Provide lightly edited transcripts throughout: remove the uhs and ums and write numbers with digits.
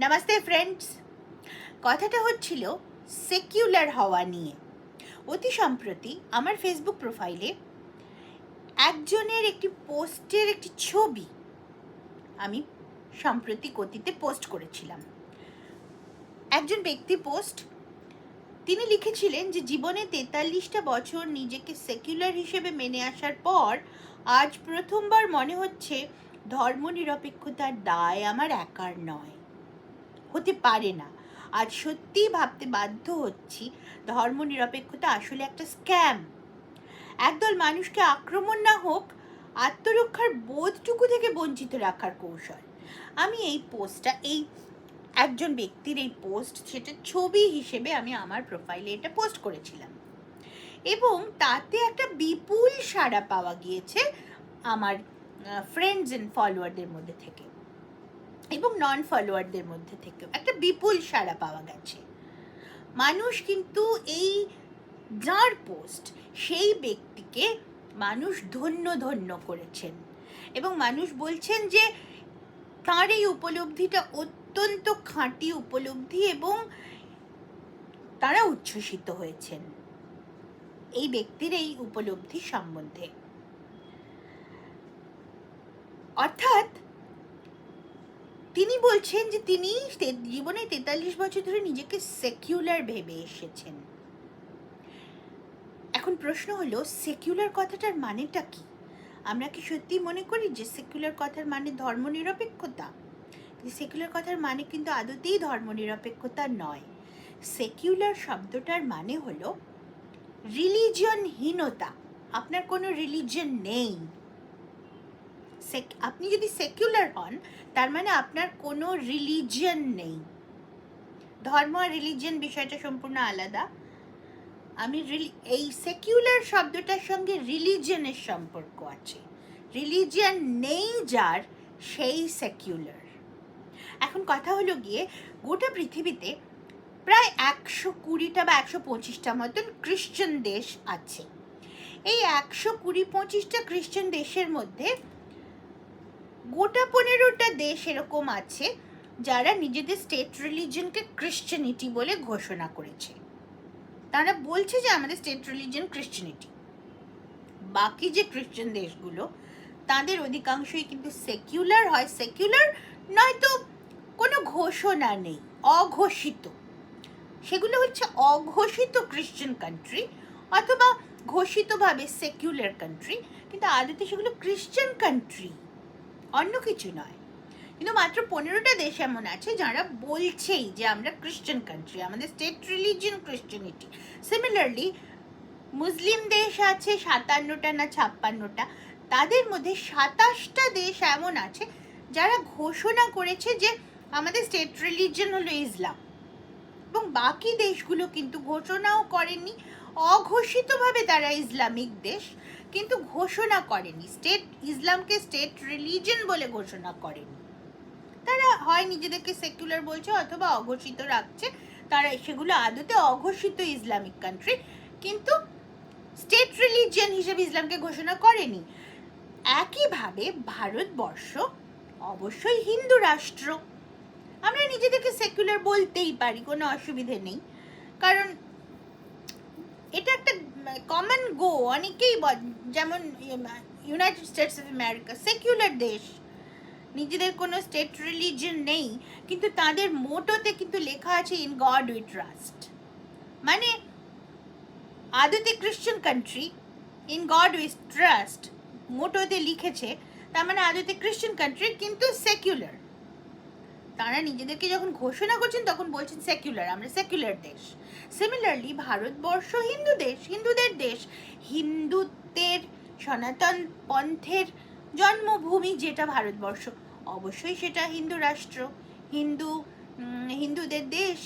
Namaste friends. কথাটা হচ্ছিল secular হওয়া নিয়ে। অতি সম্প্রতি আমার ফেসবুক প্রোফাইলে একজনের একটি পোস্টের একটি ছবি আমি সাম্প্রতিক অতীতে পোস্ট করেছিলাম। একজন ব্যক্তি পোস্ট, তিনি লিখেছিলেন যে জীবনে 43টা বছর নিজেকে সেকুলার হিসেবে মেনে আসার পর আজ প্রথমবার মনে হচ্ছে ধর্মনিরপেক্ষতার দায় আমার একার নয়, হতে পারে না। আজ সত্যিই ভাবতে বাধ্য হচ্ছি ধর্মনিরপেক্ষতা আসলে একটা স্ক্যাম, একদল মানুষকে আক্রমণ না হোক আত্মরক্ষার বোধটুকু থেকে বঞ্চিত রাখার কৌশল। আমি এই পোস্টটা, এই একজন ব্যক্তির এই পোস্ট, সেটা ছবি হিসেবে আমি আমার প্রোফাইলে এটা পোস্ট করেছিলাম এবং তাতে একটা বিপুল সাড়া পাওয়া গিয়েছে আমার ফ্রেন্ডস এন্ড ফলোয়ারদের মধ্যে থেকে এবং নন ফলোয়ারদের মধ্যে থেকেও একটা বিপুল সাড়া পাওয়া গেছে। মানুষ কিন্তু এই যার পোস্ট, সেই ব্যক্তিকে মানুষ ধন্য ধন্য করেছেন এবং মানুষ বলছেন যে তার এই উপলব্ধিটা অত্যন্ত খাঁটি উপলব্ধি এবং তারা উচ্ছ্বসিত হয়েছেন এই ব্যক্তির এই উপলব্ধি সম্বন্ধে। অর্থাৎ তিনি বলছেন যে তিনি জীবনে 43 বছর ধরে নিজেকে সেকুলার ভেবে এসেছেন। এখন প্রশ্ন হলো, সেকুলার কথাটার মানেটা কি? আমরা কি সত্যি মনে করি যে সেকুলার কথার মানে ধর্মনিরপেক্ষতা? সেকুলার কথার মানে কিন্তু আদতেই ধর্মনিরপেক্ষতা নয়। সেকুলার শব্দটার মানে হলো রিলিজিয়নহীনতা। আপনার কোনো রিলিজিয়ন নেই। আপনি যদি সেকুলার হন তার মানে আপনার কোনো রিলিজিয়ন নেই। ধর্ম আর রিলিজিয়ন বিষয়টা সম্পূর্ণ আলাদা। এই সেকুলার শব্দটার সঙ্গে রিলিজিয়নের সম্পর্ক আছে। রিলিজিয়ন নেই যার, সেই সেকুলার। এখন কথা হলো গিয়ে, গোটা পৃথিবীতে প্রায় 120টা বা 125টা মতন খ্রিশ্চান দেশ আছে। এই 120-25টা খ্রিশ্চান দেশের মধ্যে গোটা 15টা দেশ এরকম আছে যারা নিজেদের স্টেট রিলিজিয়নকে ক্রিশ্চিয়ানিটি বলে ঘোষণা করেছে। তারা বলছে যে আমাদের স্টেট রিলিজিয়ন ক্রিশ্চিয়ানিটি। বাকি যে খ্রিশ্চান দেশগুলো, তাদের অধিকাংশই কিন্তু সেকুলার হয়। সেকুলার নয়তো কোনো ঘোষণা নেই, অঘোষিত। সেগুলো হচ্ছে অঘোষিত খ্রিশ্চান কান্ট্রি অথবা ঘোষিতভাবে সেকুলার কান্ট্রি, কিন্তু আদতে সেগুলো খ্রিশ্চান কান্ট্রি, অন্য কিছু নয়। কিন্তু মাত্র 15টা দেশ এমন আছে যারা বলছেই যে আমরা খ্রিশ্চান কান্ট্রি, আমাদের স্টেট রিলিজিয়ন ক্রিশ্চিয়ানিটি। সিমিলারলি মুসলিম দেশ আছে 57টা না 56টা, তাদের মধ্যে 27টা দেশ এমন আছে যারা ঘোষণা করেছে যে আমাদের স্টেট রিলিজিয়ন হলো ইসলাম। এবং বাকি দেশগুলো কিন্তু ঘোষণাও করেনি, অঘোষিতভাবে তারা ইসলামিক দেশ, কিন্তু ঘোষণা করেনি, ইসলামকে স্টেট রিলিজিয়ন বলে ঘোষণা করেনি। তারা হয় নিজেদেরকে সেকুলার বলছে অথবা অঘোষিত রাখছে। তারা সেগুলো আদতে অঘোষিত ইসলামিক কান্ট্রি, কিন্তু স্টেট রিলিজিয়ন হিসেবে ইসলামকে ঘোষণা করেনি। একইভাবে ভারতবর্ষ অবশ্যই হিন্দু রাষ্ট্র। আমরা নিজেদেরকে সেকুলার বলতেই পারি, কোনো অসুবিধে নেই, কারণ এটা একটা কমন গো। অনেকেই যেমন United states of America secular দেশ, নিজেদের কোনো স্টেট রিলিজিয়ন নেই, কিন্তু তাদের মোটোতে কিন্তু লেখা আছে ইন গড উই ট্রাস্ট। মানে আদতে Christian country, in God we trust মোটোতে লিখেছে, তার মানে আদতে ক্রিশ্চিয়ান কান্ট্রি কিন্তু সেকুলার। তারা নিজেদেরকে যখন ঘোষণা করছেন তখন বলছেন সেকুলার, আমরা সেকুলার দেশ। সিমিলারলি ভারতবর্ষ হিন্দু দেশ, হিন্দুদের দেশ, হিন্দুত্বের সনাতন পন্থের জন্মভূমি যেটা ভারতবর্ষ, অবশ্যই সেটা হিন্দু রাষ্ট্র, হিন্দুদের দেশ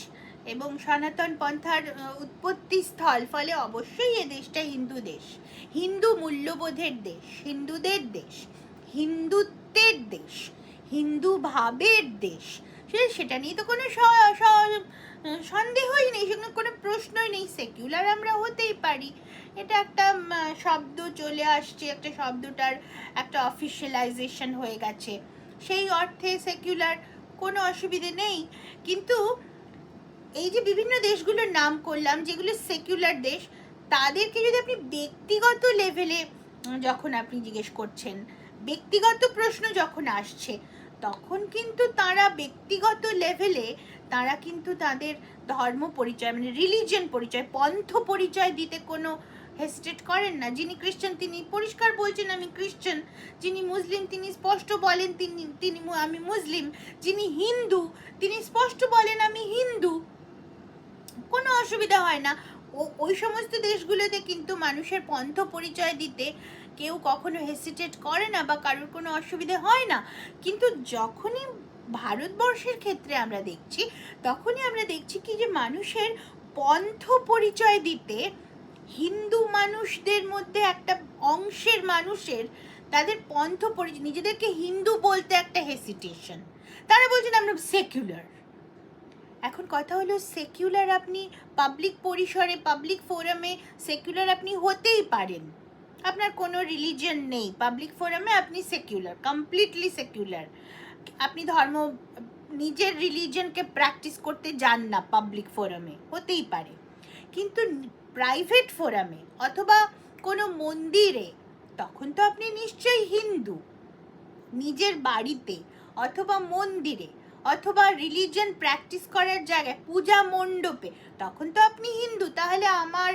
এবং সনাতন পন্থার উৎপত্তি স্থল, ফলে অবশ্যই এ দেশটা হিন্দু দেশ, হিন্দু মূল্যবোধের দেশ, হিন্দুদের দেশ, হিন্দুত্বের দেশ, হিন্দু ভাবের দেশ। সেটা নিয়ে তো কোনো সন্দেহই নেই, সেখানে কোনো প্রশ্নই নেই। সেকুলার আমরা হতেই পারি, এটা একটা শব্দ চলে আসছে, একটা শব্দটার একটা অফিসিয়ালাইজেশন হয়ে গেছে, সেই অর্থে সেকুলার কোনো অসুবিধে নেই। কিন্তু এই যে বিভিন্ন দেশগুলোর নাম করলাম যেগুলো সেকুলার দেশ, তাদেরকে যদি আপনি ব্যক্তিগত লেভেলে যখন আপনি জিজ্ঞেস করছেন, ব্যক্তিগত প্রশ্ন যখন আসছে, তখন কিন্তু তারা ব্যক্তিগত লেভেলে তারা কিন্তু তাদের ধর্ম পরিচয় মানে রিলিজিয়ন পরিচয়, পন্থ পরিচয় দিতে কোনো হেসিটেট করেন না। যিনি খ্রিশ্চান তিনি পরিষ্কার বলছেন আমি খ্রিশ্চান, যিনি মুসলিম তিনি স্পষ্ট বলেন তিনি আমি মুসলিম, যিনি হিন্দু তিনি স্পষ্ট বলেন আমি হিন্দু, কোনো অসুবিধা হয় না। ওই সমস্ত দেশগুলোতে কিন্তু মানুষের পন্থ পরিচয় দিতে কেউ কখনো হেসিটেট করে না বা কারোর কোনো অসুবিধে হয় না। কিন্তু যখনই ভারতবর্ষের ক্ষেত্রে আমরা দেখছি, তখনই আমরা দেখছি কি যে মানুষের পন্থ পরিচয় দিতে হিন্দু মানুষদের মধ্যে একটা অংশের মানুষের তাদের পন্থ পরিচয়, নিজেদেরকে হিন্দু বলতে একটা হেসিটেশন। তারা বলছেন আমরা সেকুলার। এখন কথা হলো সেকুলার আপনি পাবলিক পরিসরে পাবলিক ফোরামে সেকুলার আপনি হতেই পারেন, আপনার কোনো রিলিজিয়ন নেই, পাবলিক ফোরামে আপনি সেকুলার, কমপ্লিটলি সেকুলার, আপনি ধর্ম নিজের রিলিজিয়নকে প্র্যাকটিস করতে যান না পাবলিক ফোরামে, হতেই পারে। কিন্তু প্রাইভেট ফোরামে অথবা কোনো মন্দিরে তখন তো আপনি নিশ্চয়ই হিন্দু। নিজের বাড়িতে অথবা মন্দিরে অথবা রিলিজিয়ন প্র্যাকটিস করার জায়গায় পূজা মণ্ডপে তখন তো আপনি হিন্দু। তাহলে আমার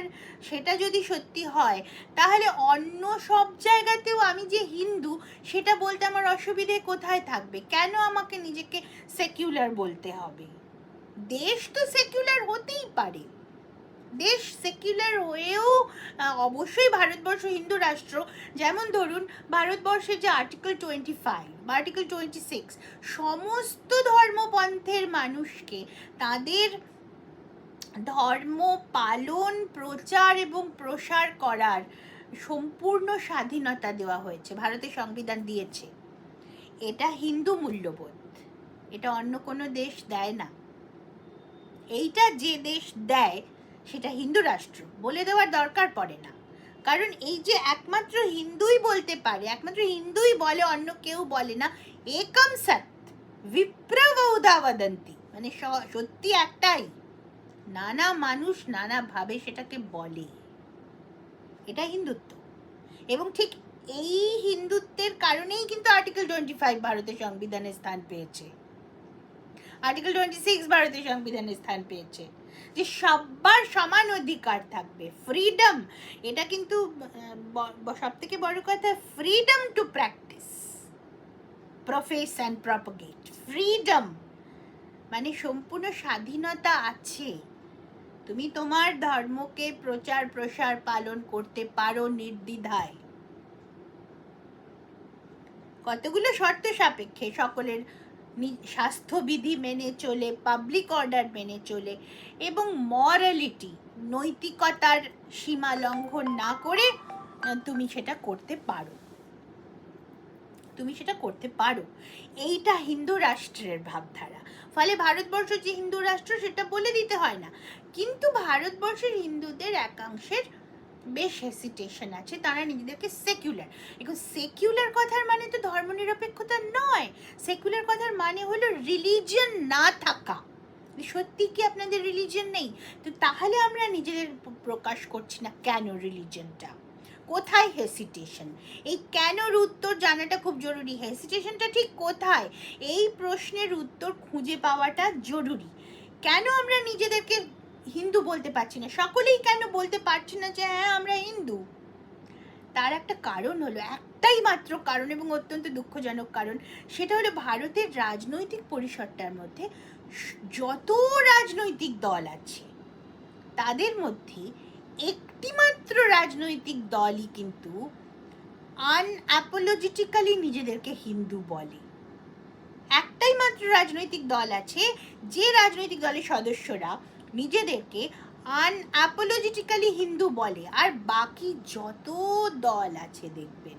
সেটা যদি সত্যি হয়, তাহলে অন্য সব জায়গাতেও আমি যে হিন্দু সেটা বলতে আমার অসুবিধে কোথায় থাকবে? কেন আমাকে নিজেকে সেকুলার বলতে হবে? দেশ তো সেকুলার হতেই পারে, দেশ সেকুলার হয়েও অবশ্যই ভারতবর্ষ হিন্দু রাষ্ট্র। যেমন ধরুন ভারতবর্ষের যে আর্টিকেল 25 বা আর্টিকেল 26 সমস্ত ধর্মপন্থের মানুষকে তাদের ধর্ম পালন প্রচার এবং প্রসার করার সম্পূর্ণ স্বাধীনতা দেওয়া হয়েছে, ভারতের সংবিধান দিয়েছে। এটা হিন্দু মূল্যবোধ, এটা অন্য কোনো দেশ দেয় না। এইটা যে দেশ দেয় সেটা হিন্দু রাষ্ট্র, বলে দেওয়ার দরকার পড়ে না। কারণ এই যে একমাত্র হিন্দুই বলতে পারে, একমাত্র হিন্দুই বলে, অন্য কেউ বলে না। একম সৎ বিপ্রবৌধা বদন্তি, মানে সত্যি একটাই, নানা মানুষ নানা ভাবে সেটাকে বলে, এটা হিন্দুত্ব। এবং ঠিক এই হিন্দুত্বের কারণেই কিন্তু আর্টিকেল 25 ভারতের সংবিধানে স্থান পেয়েছে, আর্টিকেল 26 ভারতের সংবিধানে স্থান পেয়েছে, যে সবার সমান অধিকার থাকবে, ফ্রিডম। এটা কিন্তু সব থেকে বড় কথা, freedom to practise profess and propagate. Freedom মানে সম্পূর্ণ স্বাধীনতা আছে, তুমি তোমার ধর্মকে প্রচার প্রসার পালন করতে পারো নির্দ্বিধায়। কতগুলো শর্ত সাপেক্ষে, সকলের স্বাস্থ্যবিধি মেনে চলে, পাবলিক অর্ডার মেনে চলে এবং মরালিটি নৈতিকতার সীমা লঙ্ঘন না করে তুমি সেটা করতে পারো, তুমি সেটা করতে পারো। এইটা হিন্দু রাষ্ট্রের ভাবধারা। ফলে ভারতবর্ষ যে হিন্দু রাষ্ট্র সেটা বলে দিতে হয় না। কিন্তু ভারতবর্ষের হিন্দুদের একাংশের বেশ হেসিটেশন আছে, তারা নিজেদেরকে সেকুলার। এখন সেকুলার কথার মানে তো ধর্মনিরপেক্ষতা নয়, সেকুলার কথার মানে হলো রিলিজিয়ন না থাকা। সত্যি কি আপনাদের রিলিজিয়ন নেই? তো তাহলে আমরা নিজেদের প্রকাশ করছি না কেন রিলিজিয়নটা? কোথায় হেসিটেশন? এই কেনর উত্তর জানাটা খুব জরুরি। হেসিটেশনটা ঠিক কোথায়, এই প্রশ্নের উত্তর খুঁজে পাওয়াটা জরুরি। কেন আমরা নিজেদেরকে হিন্দু বলতে পারছি না, সকলেই কেন বলতে পারছি না যে হ্যাঁ আমরা হিন্দু? তার একটা কারণ হলো, একটাই মাত্র কারণ এবং অত্যন্ত দুঃখজনক কারণ, সেটা হলো ভারতের রাজনৈতিক পরিসরটার মধ্যে যত রাজনৈতিক দল আছে তাদের মধ্যে একটি মাত্র রাজনৈতিক দলই কিন্তু আনঅ্যাপোলজিটিক্যালি নিজেদেরকে হিন্দু বলে। একটাই মাত্র রাজনৈতিক দল আছে যে রাজনৈতিক দলের সদস্যরা নিজেদেরকে আনঅ্যাপোলজিটিক্যালি হিন্দু বলে। আর বাকি যত দল আছে দেখবেন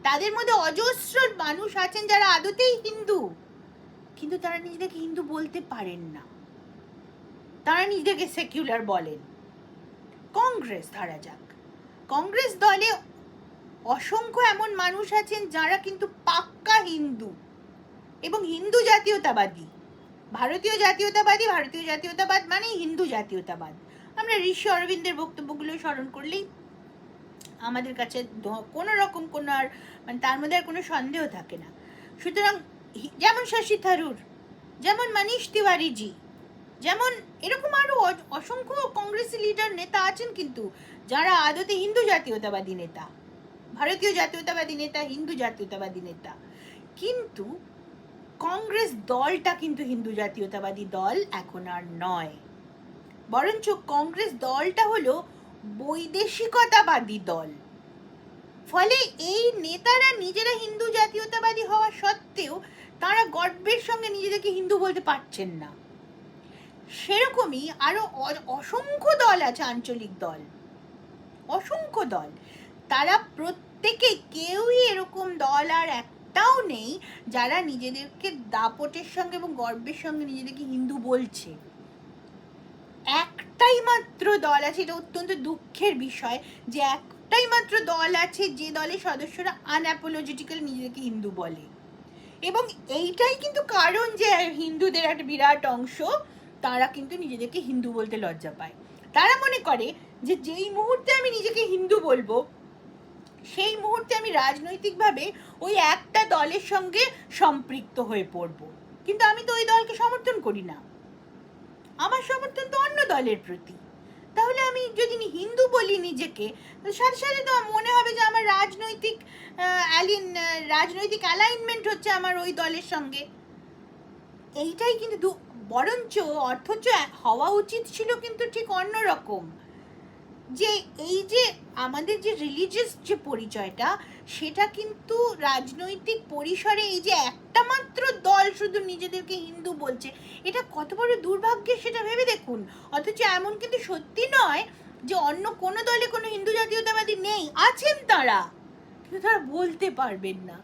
তাদের মধ্যে অজস্র মানুষ আছেন যারা আদতেই হিন্দু, কিন্তু তারা নিজেদেরকে হিন্দু বলতে পারেন না, তারা নিজেদেরকে সেকুলার বলেন। কংগ্রেস ধরা যাক, কংগ্রেস দলে অসংখ্য এমন মানুষ আছেন যারা কিন্তু পাক্কা হিন্দু এবং হিন্দু জাতীয়তাবাদী। ভারতীয় জাতীয়তাবাদ মানেই হিন্দু জাতীয়তাবাদ। আমরা ঋষি অরবিন্দের বক্তব্যগুলো স্মরণ করলেই আমাদের কাছে কোনো রকম কোনো আর মানে তার মধ্যে আর কোনো সন্দেহ থাকে না। সুতরাং যেমন শশী থারুর, যেমন মনীষ তিওয়ারিজি, যেমন এরকম আরও অসংখ্য কংগ্রেসি লিডার নেতা আছেন কিন্তু যারা আদতে হিন্দু জাতীয়তাবাদী নেতা, ভারতীয় জাতীয়তাবাদী নেতা, হিন্দু জাতীয়তাবাদী নেতা। কিন্তু কংগ্রেস দলটা কিন্তু হিন্দু জাতীয়তাবাদী দল এখন আর নয়, বরঞ্চ কংগ্রেস দলটা হলো বৈদেশিকতাবাদী দল। ফলে এই নেতারা নিজেরা হিন্দু জাতীয়তাবাদী হওয়া সত্ত্বেও তারা গর্বের সঙ্গে নিজেদেরকে হিন্দু বলতে পারছেন না। সেরকমই আরো অসংখ্য দল আছে, আঞ্চলিক দল, অসংখ্য দল। তারা প্রত্যেকে, কেউই এরকম দল আর একটাও নেই যারা নিজেদেরকে দাপটের সঙ্গে এবং গর্বের সঙ্গে নিজেদেরকে হিন্দু বলছে। একটাই মাত্র দল আছে, এটা অত্যন্ত দুঃখের বিষয় যে একটাই মাত্র দল আছে যে দলের সদস্যরা আনঅ্যাপোলজেটিক্যালি নিজেদেরকে হিন্দু বলে। এবং এইটাই কিন্তু কারণ যে হিন্দুদের একটা বিরাট অংশ তারা কিন্তু নিজেদেরকে হিন্দু বলতে লজ্জা পায়। তারা মনে করে যে যেই মুহূর্তে আমি নিজেকে হিন্দু বলবো সেই মুহূর্তে আমি রাজনৈতিকভাবে ওই একটা দলের সঙ্গে সম্পৃক্ত হয়ে পড়ব। কিন্তু আমি তো ওই দলকে সমর্থন করি না, আমার সমর্থন তো অন্য দলের প্রতি। তাহলে আমি যদি হিন্দু বলি নিজেকে, সাথে সাথে তো মনে হবে যে আমার রাজনৈতিক অ্যালাইনমেন্ট হচ্ছে আমার ওই দলের সঙ্গে। এইটাই কিন্তু বরঞ্চ অথচ হওয়া উচিত ছিল কিন্তু ঠিক অন্য রকম, যে এই যে আমাদের যে রিলিজিয়াস যে পরিচয়টা সেটা কিন্তু রাজনৈতিক পরিসরে এই যে একটা মাত্র দল শুধু নিজেদেরকে হিন্দু বলছে, এটা কত বড় দুর্ভাগ্যের সেটা ভেবে দেখুন। অথচ এমন কিন্তু সত্যি নয় যে অন্য কোনো দলে কোনো হিন্দু জাতীয়তাবাদী নেই, আছেন তারা, কিন্তু তারা বলতে পারবেন না।